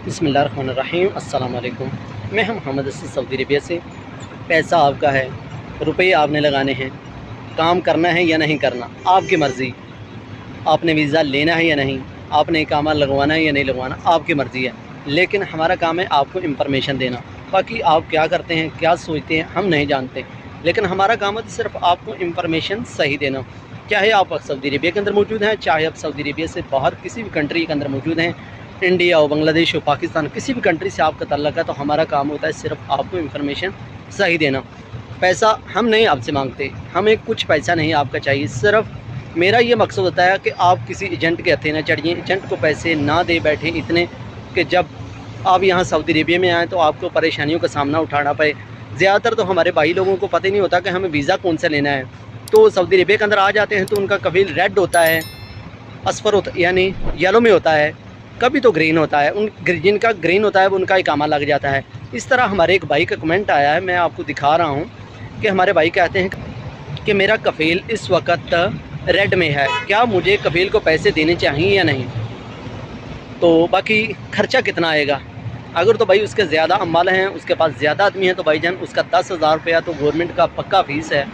बिस्मिल्लाहिर्रहमानिर्रहीम। अस्सलाम वालेकुम। मैं मोहम्मद असद सऊदी अरबिया से। पैसा आपका है, रुपये आपने लगाने हैं, काम करना है या नहीं करना आपकी मर्ज़ी। आपने वीज़ा लेना है या नहीं, आपने इकामा लगवाना है या नहीं लगवाना आपकी मर्ज़ी है। लेकिन हमारा काम है आपको इंफॉर्मेशन देना। बाकी आप क्या करते हैं, क्या सोचते हैं, हम नहीं जानते। लेकिन हमारा काम है सिर्फ आपको इंफॉर्मेशन सही देना। चाहे आप सऊदी अरबिया के अंदर मौजूद हैं, चाहे आप सऊदी अरबिया से बाहर किसी भी कंट्री के अंदर मौजूद हैं, इंडिया हो, बांग्लादेश हो, पाकिस्तान, किसी भी कंट्री से आपका ताल्लुक़ है, तो हमारा काम होता है सिर्फ आपको इंफॉर्मेशन सही देना। पैसा हम नहीं आपसे मांगते, हमें कुछ पैसा नहीं आपका चाहिए। सिर्फ मेरा ये मकसद होता है कि आप किसी एजेंट के हथे ना चढ़िए, एजेंट को पैसे ना दे बैठे इतने कि जब आप यहाँ सऊदी अरबिया में आएँ तो आपको परेशानियों का सामना उठाना पड़े। ज़्यादातर तो हमारे भाई लोगों को पता ही नहीं होता कि हमें वीज़ा कौन सा लेना है। तो सऊदी अरबिया के अंदर आ जाते हैं तो उनका कभी रेड होता है, असफर होता यानी येलो में होता है, कभी तो ग्रीन होता है। जिनका ग्रीन होता है वो उनका इकामा लग जाता है। इस तरह हमारे एक भाई का कमेंट आया है, मैं आपको दिखा रहा हूँ कि हमारे भाई कहते हैं कि मेरा कफ़ील इस वक्त रेड में है, क्या मुझे कफ़ील को पैसे देने चाहिए या नहीं। तो बाकी ख़र्चा कितना आएगा, अगर तो भाई उसके ज़्यादा अम्माल हैं, उसके पास ज़्यादा आदमी हैं, तो भाईजान उसका 10,000 रुपया तो गवर्नमेंट का पक्का फ़ीस है।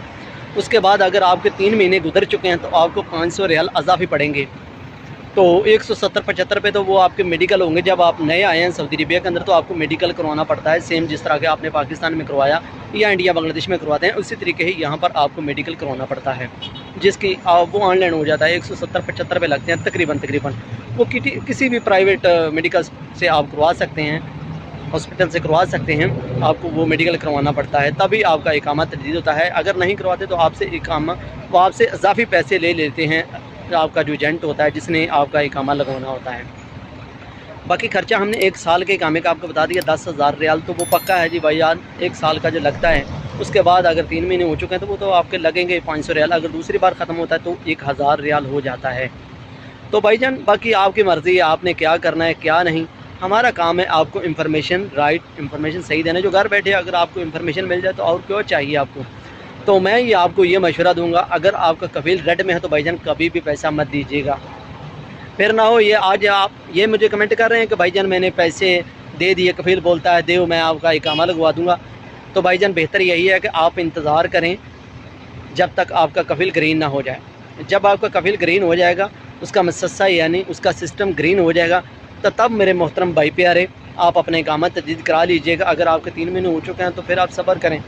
उसके बाद अगर आपके 3 महीने गुजर चुके हैं तो आपको 500 रियाल अज़ाफ़ी पड़ेंगे। तो 170-75 पे तो वो आपके मेडिकल होंगे। जब आप नए आए हैं सऊदी अरबिया के अंदर तो आपको मेडिकल करवाना पड़ता है, सेम जिस तरह के आपने पाकिस्तान में करवाया या इंडिया बांग्लादेश में करवाते हैं, उसी तरीके ही यहाँ पर आपको मेडिकल करवाना पड़ता है, जिसकी वो ऑनलाइन हो जाता है। 170-75 पे लगते हैं तकरीबन। वो किसी भी प्राइवेट मेडिकल से आप करवा सकते हैं, हॉस्पिटल से करवा सकते हैं। आपको वो मेडिकल करवाना पड़ता है, तभी आपका इकामा तजदीद होता है। अगर नहीं करवाते तो आपसे इकामा वो आपसे इजाफी पैसे ले लेते हैं, आपका जो एजेंट होता है जिसने आपका इकामा लगवाना होता है। बाकी ख़र्चा हमने 1 साल के इकामे का आपको बता दिया, 10,000 रियाल तो वो पक्का है जी भाईजान। 1 साल का जो लगता है, उसके बाद अगर 3 महीने हो चुके हैं तो वो तो आपके लगेंगे 500 रियाल। अगर दूसरी बार ख़त्म होता है तो 1000 रियाल हो जाता है। तो भाईजान बाकी आपकी मर्ज़ी है, आपने क्या करना है क्या नहीं। हमारा काम है आपको इंफॉर्मेशन सही देना। जो घर बैठे अगर आपको इंफॉर्मेशन मिल जाए तो और क्यों चाहिए आपको। तो मैं ये आपको ये मशवरा दूंगा, अगर आपका कफ़ील रेड में है तो भाईजान कभी भी पैसा मत दीजिएगा। फिर ना हो ये आज आप ये मुझे कमेंट कर रहे हैं कि भाईजान मैंने पैसे दे दिए, कफ़ील बोलता है देव मैं आपका इकामा लगवा दूंगा। तो भाईजान बेहतर यही है कि आप इंतज़ार करें जब तक आपका कफ़ील ग्रीन ना हो जाए। जब आपका कफ़ील ग्रीन हो जाएगा, उसका मसस्सा यानी उसका सिस्टम ग्रीन हो जाएगा, तो तब मेरे मोहतरम भाई प्यारे आप अपने इकामा तजदीद करा लीजिएगा। अगर आपके 3 महीने हो चुके हैं तो फिर आप सब्र करें।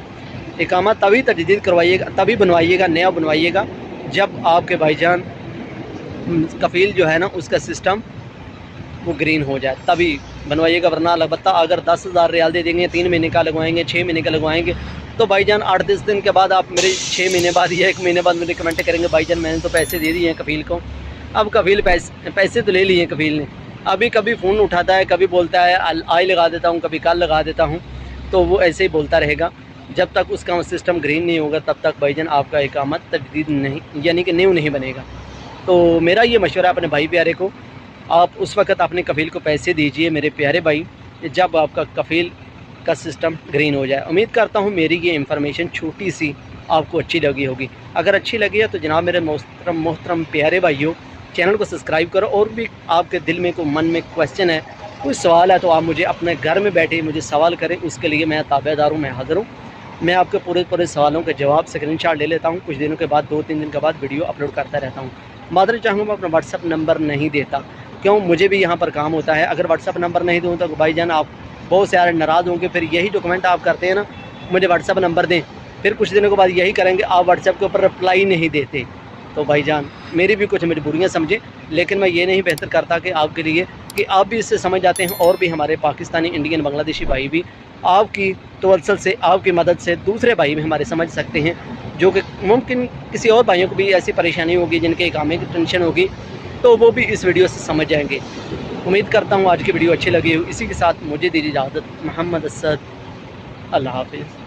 इकामा तभी तजदीद करवाइएगा, तभी बनवाइएगा, नया बनवाइएगा जब आपके भाईजान कफ़ील जो है ना उसका सिस्टम वो ग्रीन हो जाए, तभी बनवाइएगा। वरना अलबत्ता अगर 10,000 रियाल दे देंगे, 3 महीने का लगवाएंगे, 6 महीने का लगवाएंगे, तो भाईजान 8-10 दिन के बाद आप मेरे 6 महीने बाद या 1 महीने बाद मेरे कमेंट करेंगे भाईजान मैंने तो पैसे दे दिए हैं कफ़ील को। अब कफ़ील पैसे तो ले लिए कफ़ील ने, अभी कभी फ़ोन उठाता है, कभी बोलता है आज लगा देता हूँ, कभी कल लगा देता हूँ, तो वो ऐसे ही बोलता रहेगा। जब तक उसका सिस्टम ग्रीन नहीं होगा तब तक भाईजान आपका इकामा तजदीद नहीं यानी कि न्यू नहीं बनेगा। तो मेरा ये मशवरा अपने भाई प्यारे को, आप उस वक़्त अपने कफ़ील को पैसे दीजिए मेरे प्यारे भाई, जब आपका कफ़ील का सिस्टम ग्रीन हो जाए। उम्मीद करता हूँ मेरी ये इंफॉर्मेशन छोटी सी आपको अच्छी लगी होगी। अगर अच्छी लगी है तो जनाब मेरे मोहतरम प्यारे भाइयों, चैनल को सब्सक्राइब करो। और भी आपके दिल में कोई मन में क्वेश्चन है, कोई सवाल है, तो आप मुझे अपने घर में बैठे मुझे सवाल करें, उसके लिए मैं ताबेदार हूँ, मैं हाज़िर हूँ। मैं आपके पूरे सवालों के जवाब स्क्रीनशॉट ले लेता हूँ। कुछ दिनों के बाद 2-3 दिन के बाद वीडियो अपलोड करता रहता हूँ। मादर चाहूँगा मैं अपना व्हाट्सअप नंबर नहीं देता, क्यों, मुझे भी यहाँ पर काम होता है। अगर व्हाट्सअप नंबर नहीं दूँ तो भाईजान आप बहुत सारे नाराज़ होंगे। फिर यही जो कमेंट आप करते हैं ना, मुझे व्हाट्सअप नंबर दें, फिर कुछ दिनों के बाद यही करेंगे आप व्हाट्सअप के ऊपर रिप्लाई नहीं देते। तो भाईजान मेरी भी कुछ मजबूरियाँ समझें, लेकिन मैं ये नहीं बेहतर करता कि आपके लिए कि आप भी इससे समझ जाते हैं। और भी हमारे पाकिस्तानी, इंडियन, बांग्लादेशी भाई भी आपकी तवज्जो से, आपकी मदद से दूसरे भाई भी हमारे समझ सकते हैं, जो कि मुमकिन किसी और भाइयों को भी ऐसी परेशानी होगी, जिनके इकामे की टेंशन होगी, तो वो भी इस वीडियो से समझ जाएंगे। उम्मीद करता हूँ आज की वीडियो अच्छी लगी हो। इसी के साथ मुझे दीजिए इजाज़त। मोहम्मद असद, अल्लाह हाफ़िज़।